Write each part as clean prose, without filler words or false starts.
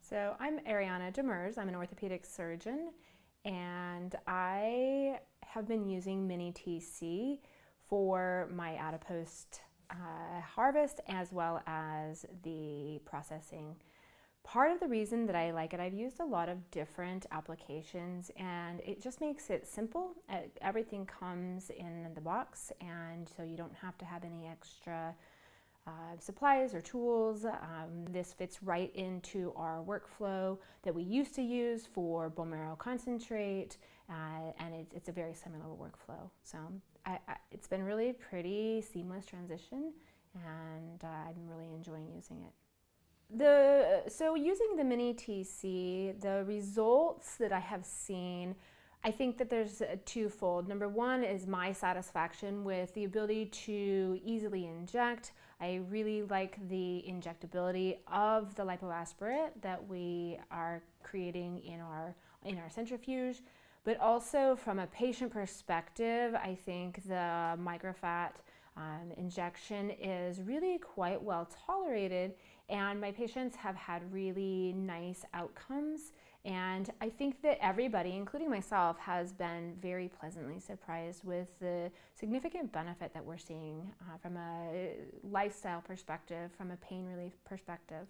So I'm Ariana. I'm an orthopedic surgeon, and I have been using MiniTC for my adipose harvest as well as the processing. Part of the reason that I like it, I've used a lot of different applications and it just makes it simple. Everything comes in the box, and so you don't have to have any extra supplies or tools. This fits right into our workflow that we used to use for bone marrow concentrate, and it's a very similar workflow. So it's been really pretty seamless transition, and I'm really enjoying using it. So using the MiniTC, the results that I have seen, I think that there's a twofold. Number one is my satisfaction with the ability to easily inject. I really like the injectability of the lipoaspirate that we are creating in our centrifuge. But also from a patient perspective, I think the microfat injection is really quite well tolerated, and my patients have had really nice outcomes. And I think that everybody, including myself, has been very pleasantly surprised with the significant benefit that we're seeing from a lifestyle perspective, from a pain relief perspective.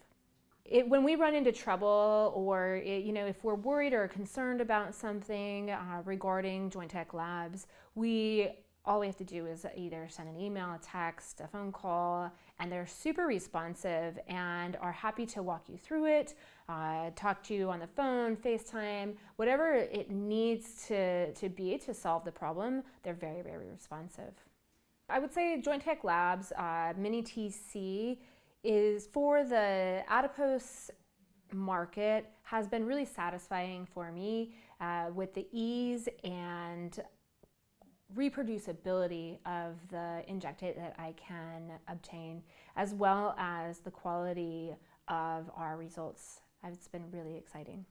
When we run into trouble, or if we're worried or concerned about something regarding Jointechlabs, all we have to do is either send an email, a text, a phone call, and they're super responsive and are happy to walk you through it, talk to you on the phone, FaceTime, whatever it needs to be to solve the problem. They're very, very responsive. I would say Jointechlabs MiniTC is for the adipose market, has been really satisfying for me with the ease and reproducibility of the injectate that I can obtain, as well as the quality of our results. It's been really exciting.